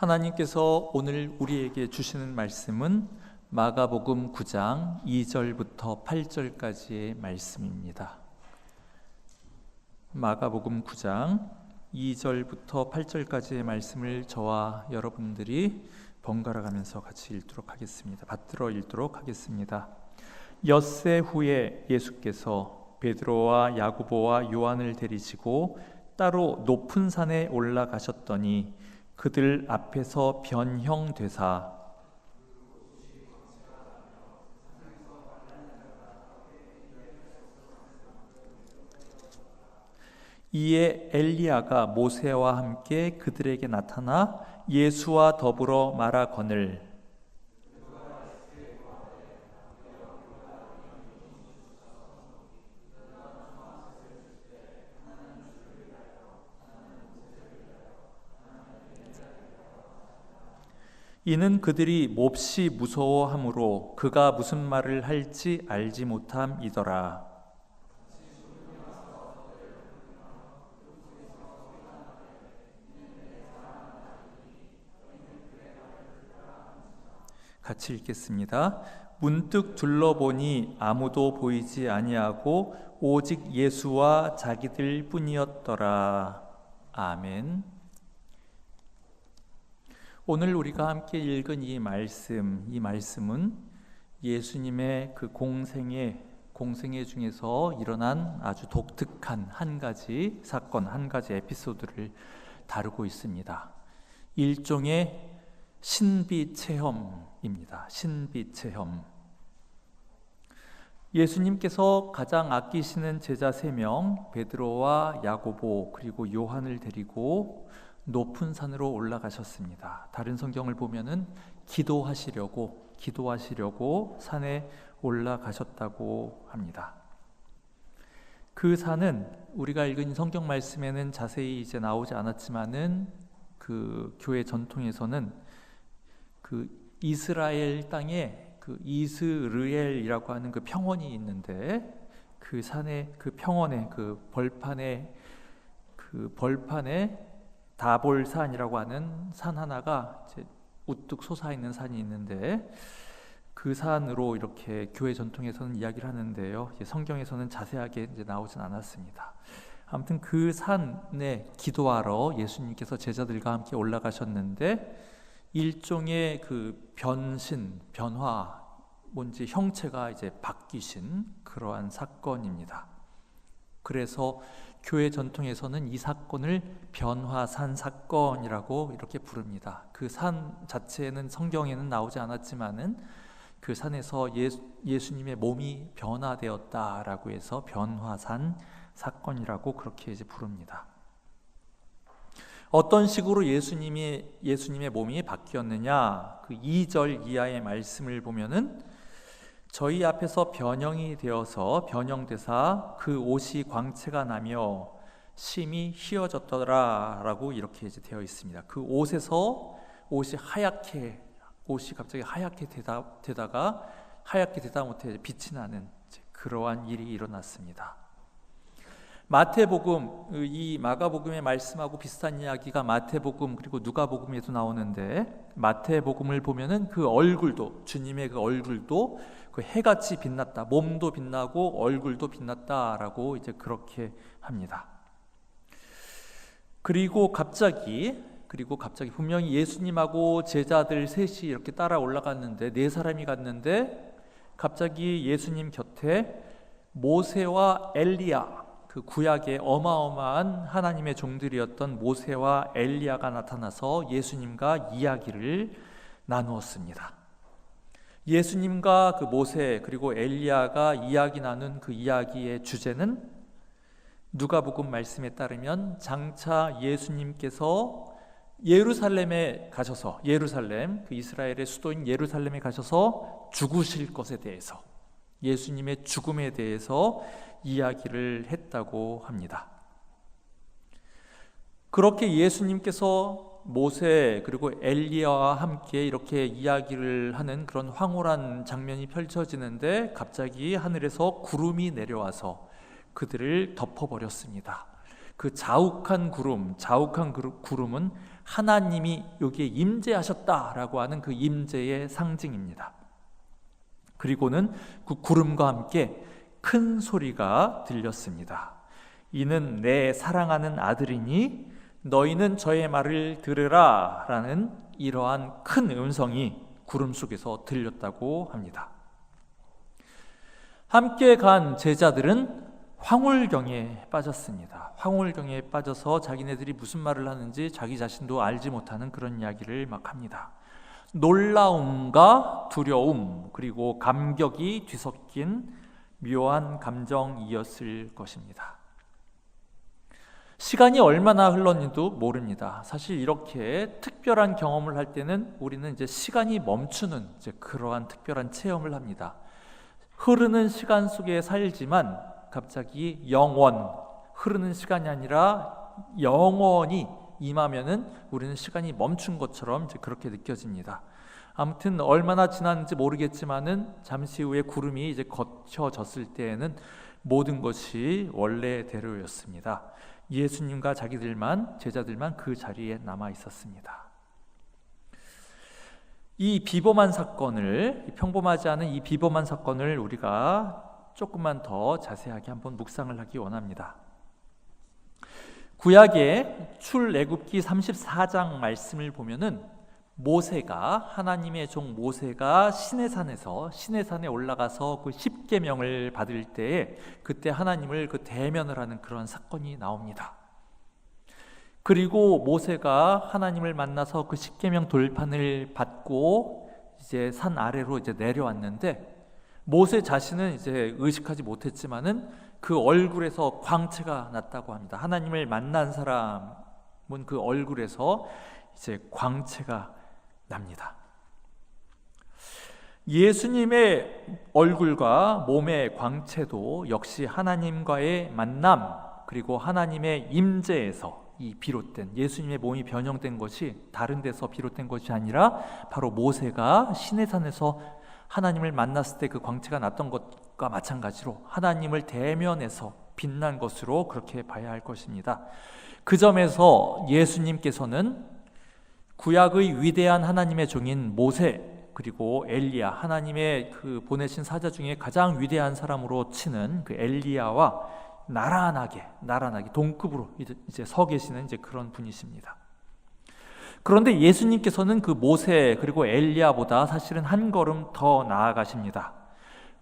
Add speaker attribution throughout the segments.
Speaker 1: 하나님께서 오늘 우리에게 주시는 말씀은 마가복음 9장 2절부터 8절까지의 말씀입니다. 마가복음 9장 2절부터 8절까지의 말씀을 저와 여러분들이 번갈아 가면서 같이 받들어 읽도록 하겠습니다. 엿새 후에 예수께서 베드로와 야고보와 요한을 데리시고 따로 높은 산에 올라가셨더니 그들 앞에서 변형되사 이에 엘리야가 모세와 함께 그들에게 나타나 예수와 더불어 말하거늘 이는 그들이 몹시 무서워하므로 그가 무슨 말을 할지 알지 못함이더라. 같이 읽겠습니다. 문득 둘러보니 아무도 보이지 아니하고 오직 예수와 자기들 뿐이었더라. 아멘. 오늘 우리가 함께 읽은 이 말씀은 예수님의 그 공생애 중에서 일어난 아주 독특한 한 가지 사건, 한 가지 에피소드를 다루고 있습니다. 일종의 신비 체험입니다. 신비 체험. 예수님께서 가장 아끼시는 제자 3명, 베드로와 야고보 그리고 요한을 데리고 높은 산으로 올라가셨습니다. 다른 성경을 보면은 기도하시려고 산에 올라가셨다고 합니다. 그 산은 우리가 읽은 성경 말씀에는 자세히 이제 나오지 않았지만은 그 교회 전통에서는 그 이스라엘 땅에 그 이스르엘이라고 하는 그 평원이 있는데 그 산에 그 평원에 그 벌판에 다볼산이라고 하는 산 하나가 이제 우뚝 솟아 있는 산이 있는데 그 산으로 이렇게 교회 전통에서는 이야기를 하는데요. 성경에서는 자세하게 이제 나오진 않았습니다. 아무튼 그 산에 기도하러 예수님께서 제자들과 함께 올라가셨는데 일종의 그 변화, 뭔지 형체가 이제 바뀌신 그러한 사건입니다. 그래서 교회 전통에서는 이 사건을 변화산 사건이라고 이렇게 부릅니다. 그 산 자체는 성경에는 나오지 않았지만은 그 산에서 예수님의 몸이 변화되었다라고 해서 변화산 사건이라고 그렇게 이제 부릅니다. 어떤 식으로 예수님의 몸이 바뀌었느냐? 그 2절 이하의 말씀을 보면은 저희 앞에서 변형되사 그 옷이 광채가 나며 심히 희어졌더라라고 이렇게 이제 되어 있습니다. 그 옷에서 옷이 갑자기 하얗게 되다 못해 빛이 나는 그러한 일이 일어났습니다. 이 마가복음의 말씀하고 비슷한 이야기가 마태복음 그리고 누가복음에도 나오는데 마태복음을 보면은 주님의 그 얼굴도 그 해같이 빛났다. 몸도 빛나고 얼굴도 빛났다라고 이제 그렇게 합니다. 그리고 갑자기 분명히 예수님하고 제자들 셋이 이렇게 따라 올라갔는데 4사람이 갔는데 갑자기 예수님 곁에 모세와 엘리야, 그 구약의 어마어마한 하나님의 종들이었던 모세와 엘리야가 나타나서 예수님과 이야기를 나누었습니다. 예수님과 그 모세 그리고 엘리야가 이야기 나눈 그 이야기의 주제는 누가복음 말씀에 따르면 장차 예수님께서 예루살렘 그 이스라엘의 수도인 예루살렘에 가셔서 죽으실 것에 대해서, 예수님의 죽음에 대해서 이야기를 했다고 합니다. 그렇게 예수님께서 모세 그리고 엘리야와 함께 이렇게 이야기를 하는 그런 황홀한 장면이 펼쳐지는데 갑자기 하늘에서 구름이 내려와서 그들을 덮어버렸습니다. 그 자욱한 구름은 하나님이 여기에 임재하셨다라고 하는 그 임재의 상징입니다. 그리고는 그 구름과 함께 큰 소리가 들렸습니다. 이는 내 사랑하는 아들이니 너희는 저의 말을 들으라 라는 이러한 큰 음성이 구름 속에서 들렸다고 합니다. 함께 간 제자들은 황홀경에 빠졌습니다. 황홀경에 빠져서 자기네들이 무슨 말을 하는지 자기 자신도 알지 못하는 그런 이야기를 막 합니다. 놀라움과 두려움 그리고 감격이 뒤섞인 묘한 감정이었을 것입니다. 시간이 얼마나 흘렀는지도 모릅니다. 사실 이렇게 특별한 경험을 할 때는 우리는 이제 시간이 멈추는 이제 그러한 특별한 체험을 합니다. 흐르는 시간 속에 살지만 갑자기 흐르는 시간이 아니라 영원히 임하면은 우리는 시간이 멈춘 것처럼 이제 그렇게 느껴집니다. 아무튼 얼마나 지났는지 모르겠지만은 잠시 후에 구름이 이제 거쳐졌을 때에는 모든 것이 원래대로였습니다. 예수님과 제자들만 그 자리에 남아 있었습니다. 이 비범한 사건을, 평범하지 않은 이 비범한 사건을 우리가 조금만 더 자세하게 한번 묵상을 하기 원합니다. 구약의 출애굽기 34장 말씀을 보면은 하나님의 종 모세가 시내산에 올라가서 그 십계명을 받을 때에 그때 하나님을 대면을 하는 그런 사건이 나옵니다. 그리고 모세가 하나님을 만나서 그 십계명 돌판을 받고 이제 산 아래로 이제 내려왔는데 모세 자신은 이제 의식하지 못했지만은 그 얼굴에서 광채가 났다고 합니다. 하나님을 만난 사람은 그 얼굴에서 이제 광채가 납니다. 예수님의 얼굴과 몸의 광채도 역시 하나님과의 만남 그리고 하나님의 임재에서 비롯된, 예수님의 몸이 변형된 것이 다른 데서 비롯된 것이 아니라 바로 모세가 시내산에서 하나님을 만났을 때 그 광채가 났던 것과 마찬가지로 하나님을 대면해서 빛난 것으로 그렇게 봐야 할 것입니다. 그 점에서 예수님께서는 구약의 위대한 하나님의 종인 모세 그리고 엘리야, 하나님의 그 보내신 사자 중에 가장 위대한 사람으로 치는 그 엘리야와 나란하게 동급으로 이제 서 계시는 이제 그런 분이십니다. 그런데 예수님께서는 그 모세 그리고 엘리야보다 사실은 한 걸음 더 나아가십니다.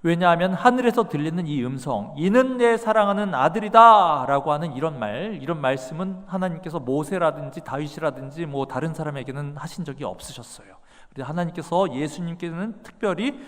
Speaker 1: 왜냐하면 하늘에서 들리는 이 음성, 이는 내 사랑하는 아들이다 라고 하는 이런 말씀은 하나님께서 모세라든지 다윗이라든지 뭐 다른 사람에게는 하신 적이 없으셨어요. 하나님께서 예수님께는 특별히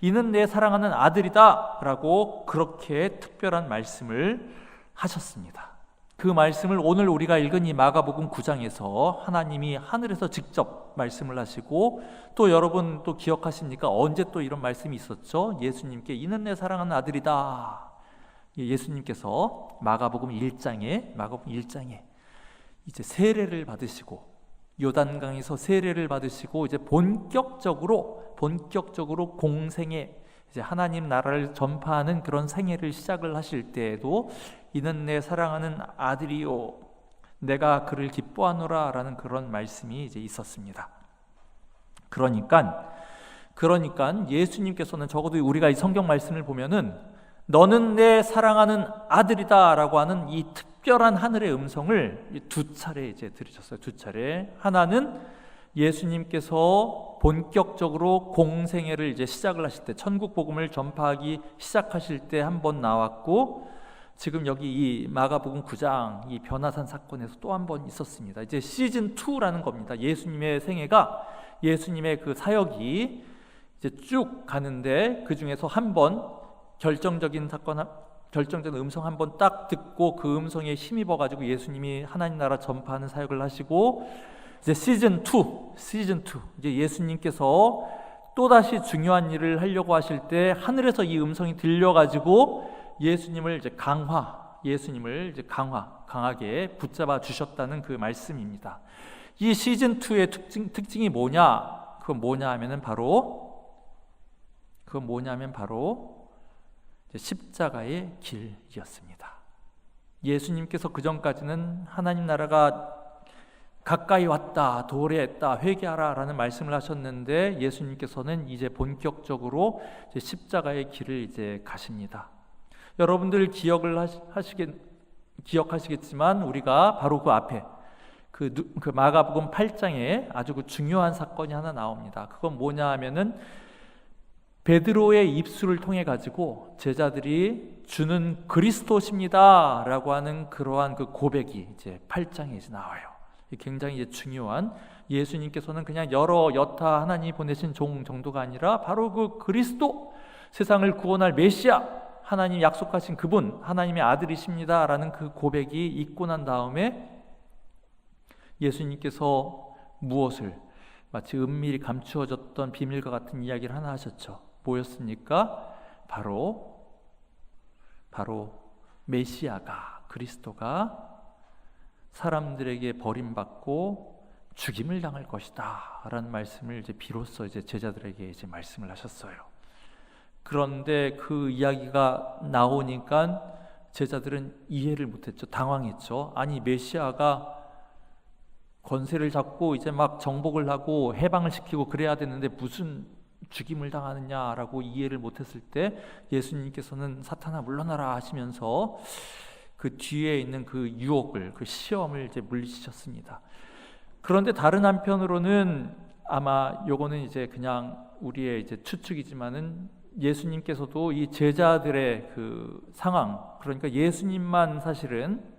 Speaker 1: 이는 내 사랑하는 아들이다 라고 그렇게 특별한 말씀을 하셨습니다. 그 말씀을 오늘 우리가 읽은 이 마가복음 9장에서 하나님이 하늘에서 직접 말씀을 하시고, 또 여러분 또 기억하십니까? 언제 또 이런 말씀이 있었죠? 예수님께 이는 내 사랑하는 아들이다. 예수님께서 마가복음 1장에 이제 세례를 받으시고 요단강에서 세례를 받으시고 이제 본격적으로 공생애, 이제 하나님 나라를 전파하는 그런 생애를 시작을 하실 때에도 이는 내 사랑하는 아들이요 내가 그를 기뻐하노라 라는 그런 말씀이 이제 있었습니다. 그러니까 예수님께서는 적어도 우리가 이 성경 말씀을 보면은 너는 내 사랑하는 아들이다 라고 하는 이 특별한 하늘의 음성을 두 차례 이제 들으셨어요. 두 차례. 하나는 예수님께서 본격적으로 공생애를 이제 시작을 하실 때, 천국 복음을 전파하기 시작하실 때 한 번 나왔고, 지금 여기 이 마가복음 9장 이 변화산 사건에서 또 한 번 있었습니다. 이제 시즌 2라는 겁니다. 예수님의 생애가, 예수님의 그 사역이 이제 쭉 가는데 그 중에서 한 번 결정적인 음성 한 번 딱 듣고 그 음성에 힘입어 가지고 예수님이 하나님 나라 전파하는 사역을 하시고, 이제 시즌 2 이제 예수님께서 또다시 중요한 일을 하려고 하실 때 하늘에서 이 음성이 들려 가지고 예수님을 이제 강하게 붙잡아 주셨다는 그 말씀입니다. 이 시즌 2의 특징이 뭐냐? 그건 뭐냐면 바로 십자가의 길이었습니다. 예수님께서 그 전까지는 하나님 나라가 가까이 왔다, 도래했다, 회개하라 라는 말씀을 하셨는데 예수님께서는 이제 본격적으로 이제 십자가의 길을 이제 가십니다. 여러분들 기억하시겠지만 우리가 바로 그 앞에 그 마가복음 8장에 아주 그 중요한 사건이 하나 나옵니다. 그건 뭐냐 하면은 베드로의 입술을 통해 가지고 제자들이 주는 그리스도십니다 라고 하는 그러한 그 고백이 이제 8장에 이제 나와요. 굉장히 이제 중요한, 예수님께서는 그냥 여타 하나님이 보내신 종 정도가 아니라 바로 그 그리스도, 세상을 구원할 메시아, 하나님 약속하신 그분, 하나님의 아들이십니다 라는 그 고백이 있고 난 다음에 예수님께서 무엇을, 마치 은밀히 감추어졌던 비밀과 같은 이야기를 하나 하셨죠. 뭐였습니까? 바로 메시아가, 그리스도가 사람들에게 버림받고 죽임을 당할 것이다 라는 말씀을 이제 비로소 이제 제자들에게 이제 말씀을 하셨어요. 그런데 그 이야기가 나오니까 제자들은 이해를 못했죠. 당황했죠. 아니, 메시아가 권세를 잡고 이제 막 정복을 하고 해방을 시키고 그래야 되는데 무슨 죽임을 당하느냐라고 이해를 못했을 때 예수님께서는 사탄아 물러나라 하시면서 그 뒤에 있는 그 유혹을, 그 시험을 이제 물리치셨습니다. 그런데 다른 한편으로는 아마 요거는 이제 그냥 우리의 이제 추측이지만은 예수님께서도 이 제자들의 그 상황, 그러니까 예수님만 사실은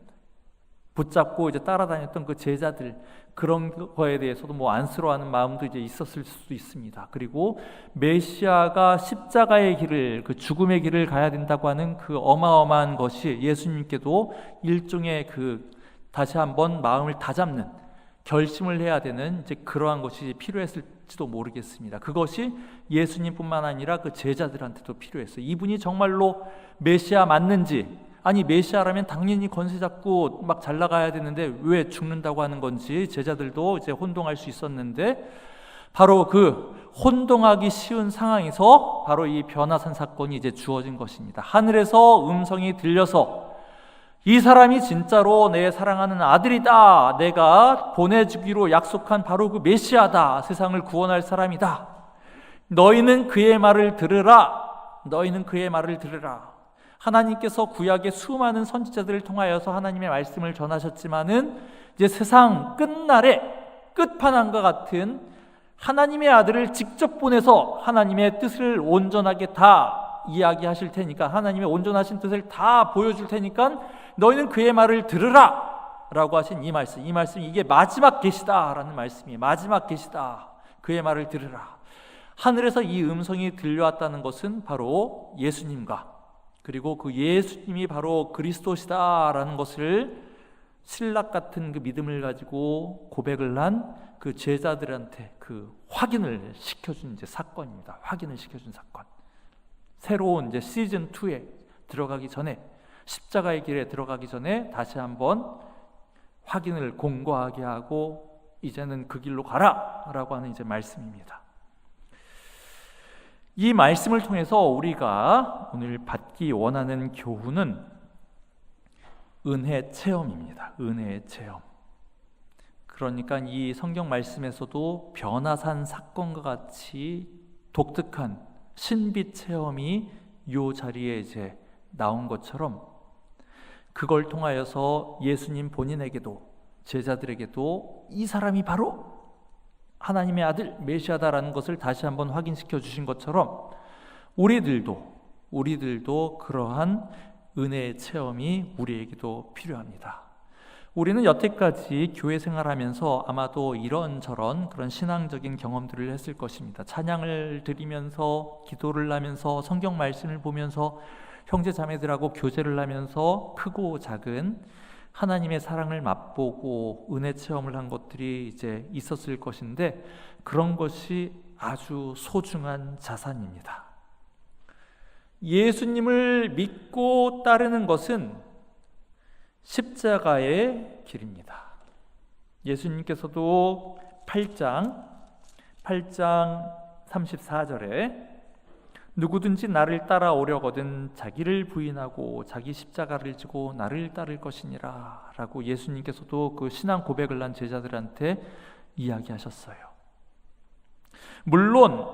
Speaker 1: 붙잡고 이제 따라다녔던 그 제자들, 그런 거에 대해서도 뭐 안쓰러워하는 마음도 이제 있었을 수도 있습니다. 그리고 메시아가 십자가의 길을, 그 죽음의 길을 가야 된다고 하는 그 어마어마한 것이 예수님께도 일종의 그 다시 한번 마음을 다잡는, 결심을 해야 되는 이제 그러한 것이 필요했을지도 모르겠습니다. 그것이 예수님뿐만 아니라 그 제자들한테도 필요했어요. 이분이 정말로 메시아 맞는지, 아니 메시아라면 당연히 권세 잡고 막 잘 나가야 되는데 왜 죽는다고 하는 건지 제자들도 이제 혼동할 수 있었는데, 바로 그 혼동하기 쉬운 상황에서 바로 이 변화산 사건이 이제 주어진 것입니다. 하늘에서 음성이 들려서 이 사람이 진짜로 내 사랑하는 아들이다, 내가 보내주기로 약속한 바로 그 메시아다, 세상을 구원할 사람이다, 너희는 그의 말을 들으라, 너희는 그의 말을 들으라. 하나님께서 구약의 수많은 선지자들을 통하여서 하나님의 말씀을 전하셨지만은 이제 세상 끝날에 끝판왕과 같은 하나님의 아들을 직접 보내서 하나님의 뜻을 온전하게 다 이야기하실 테니까, 하나님의 온전하신 뜻을 다 보여줄 테니까 너희는 그의 말을 들으라 라고 하신 이 말씀, 이게 마지막 계시다 라는 말씀이에요. 마지막 계시다, 그의 말을 들으라. 하늘에서 이 음성이 들려왔다는 것은 바로 예수님과, 그리고 그 예수님이 바로 그리스도시다라는 것을 신락 같은 그 믿음을 가지고 고백을 한 그 제자들한테 그 확인을 시켜준 이제 사건입니다. 확인을 시켜준 사건. 새로운 이제 시즌 2에 들어가기 전에, 십자가의 길에 들어가기 전에 다시 한번 확인을 공고하게 하고 이제는 그 길로 가라라고 하는 이제 말씀입니다. 이 말씀을 통해서 우리가 오늘 받기 원하는 교훈은 은혜 체험입니다. 은혜의 체험. 그러니까 이 성경 말씀에서도 변화산 사건과 같이 독특한 신비 체험이 이 자리에 이제 나온 것처럼, 그걸 통하여서 예수님 본인에게도 제자들에게도 이 사람이 바로 하나님의 아들 메시아다라는 것을 다시 한번 확인시켜 주신 것처럼 우리들도 그러한 은혜의 체험이 우리에게도 필요합니다. 우리는 여태까지 교회 생활하면서 아마도 이런저런 그런 신앙적인 경험들을 했을 것입니다. 찬양을 드리면서, 기도를 하면서, 성경 말씀을 보면서, 형제 자매들하고 교제를 하면서 크고 작은 하나님의 사랑을 맛보고 은혜 체험을 한 것들이 이제 있었을 것인데, 그런 것이 아주 소중한 자산입니다. 예수님을 믿고 따르는 것은 십자가의 길입니다. 예수님께서도 8장 34절에 누구든지 나를 따라오려거든 자기를 부인하고 자기 십자가를 지고 나를 따를 것이니라 라고 예수님께서도 그 신앙 고백을 한 제자들한테 이야기하셨어요. 물론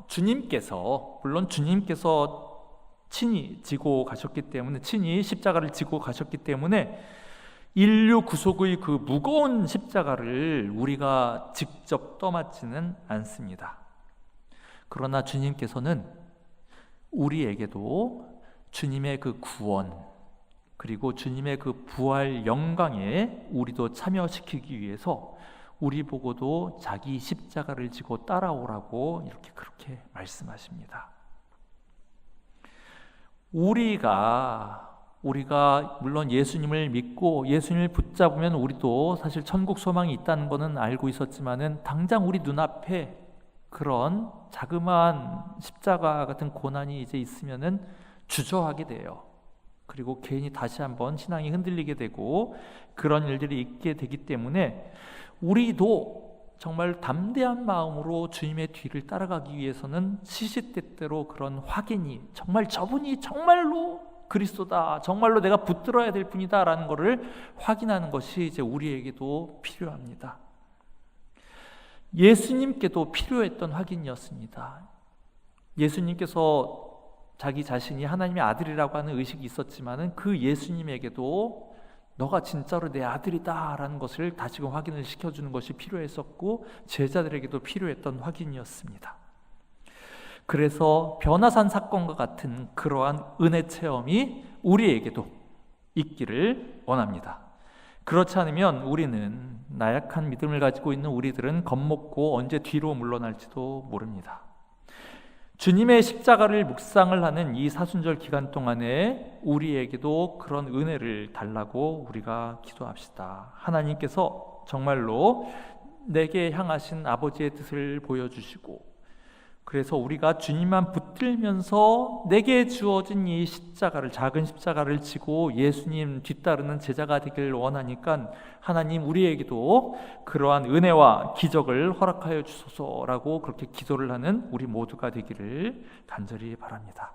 Speaker 1: 주님께서 친히 지고 가셨기 때문에, 친히 십자가를 지고 가셨기 때문에 인류 구속의 그 무거운 십자가를 우리가 직접 떠맡지는 않습니다. 그러나 주님께서는 우리에게도 주님의 그 구원, 그리고 주님의 그 부활 영광에 우리도 참여시키기 위해서 우리 보고도 자기 십자가를 지고 따라오라고 그렇게 말씀하십니다. 우리가 물론 예수님을 믿고 예수님을 붙잡으면 우리도 사실 천국 소망이 있다는 것은 알고 있었지만은 당장 우리 눈앞에 그런 자그마한 십자가 같은 고난이 이제 있으면은 주저하게 돼요. 그리고 괜히 다시 한번 신앙이 흔들리게 되고 그런 일들이 있게 되기 때문에 우리도 정말 담대한 마음으로 주님의 뒤를 따라가기 위해서는 시시때때로 그런 확인이, 정말 저분이 정말로 그리스도다, 정말로 내가 붙들어야 될 분이다 라는 것을 확인하는 것이 이제 우리에게도 필요합니다. 예수님께도 필요했던 확인이었습니다. 예수님께서 자기 자신이 하나님의 아들이라고 하는 의식이 있었지만은 그 예수님에게도 너가 진짜로 내 아들이다 라는 것을 다시금 확인을 시켜주는 것이 필요했었고 제자들에게도 필요했던 확인이었습니다. 그래서 변화산 사건과 같은 그러한 은혜 체험이 우리에게도 있기를 원합니다. 그렇지 않으면 우리는, 나약한 믿음을 가지고 있는 우리들은 겁먹고 언제 뒤로 물러날지도 모릅니다. 주님의 십자가를 묵상을 하는 이 사순절 기간 동안에 우리에게도 그런 은혜를 달라고 우리가 기도합시다. 하나님께서 정말로 내게 향하신 아버지의 뜻을 보여주시고, 그래서 우리가 주님만 붙들면서 내게 주어진 이 십자가를, 작은 십자가를 지고 예수님 뒤따르는 제자가 되기를 원하니까 하나님 우리에게도 그러한 은혜와 기적을 허락하여 주소서라고 그렇게 기도를 하는 우리 모두가 되기를 간절히 바랍니다.